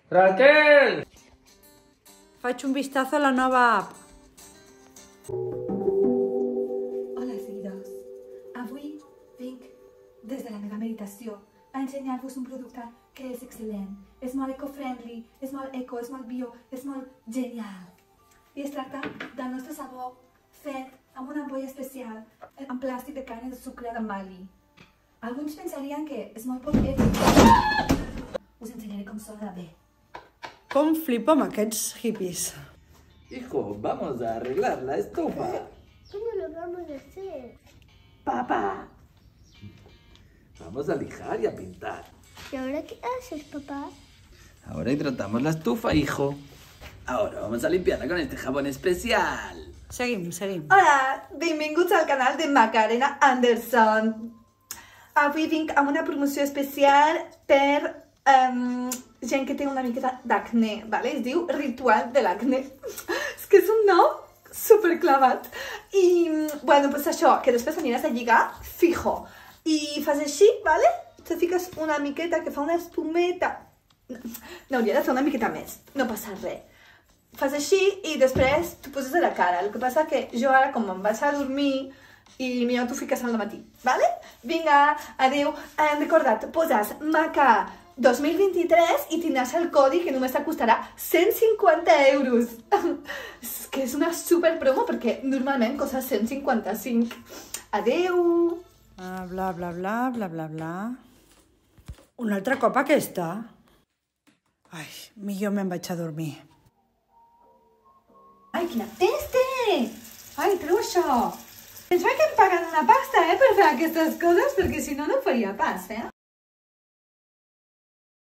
Raquel! Faig un vistazo a la nova app. Hola, seguidors. Avui vinc des de la meva meditació a ensenyar-vos un producte que és excel·lent. És molt eco-friendly, és molt eco, és molt bio, és molt genial. I es tracta del nostre sabó fet amb una ampolla especial en plàstic de canya de sucre de Mali. Alguns pensarien que és molt poc ètic. Us ensenyaré com sona bé. Com flipo amb aquests hippies. Hijo, vamos a arreglar la estufa. ¿Cómo lo vamos a hacer? Papá. Vamos a lijar y a pintar. ¿Y ahora qué haces, papá? Ahora hidratamos la estufa, hijo. Ahora vamos a limpiarla con este jabón especial. Seguim. Hola, benvinguts al canal de Macarena Anderson. Avui vinc amb una promoció especial per gent que té una miqueta d'acné, ¿vale? Es diu Ritual de l'acné. És que és un nom superclavat. I, bueno, pues això, que després aniràs a lligar fijo. I fas així, ¿vale? Te fiques una miqueta que fa una espumeta. N'hauria de fer una miqueta més, no passa res. Fas així i després t'ho poses a la cara. El que passa que jo ara, com em vaig a dormir, i millor t'ho fiques al matí, ¿vale? Vinga, adeu. Recorda't, poses MACA 2023 i tindràs el codi que només t'acostarà 150 euros. És que és una super promo perquè normalment costa 155. Adeu. Bla, bla, bla, bla, bla, bla. Un altre cop aquesta? Ai, millor me'n vaig a dormir. Ai, quina peste! Ai, treu això! Pensava que em paguen una pasta, per fer aquestes coses, perquè si no, no ho faria pas,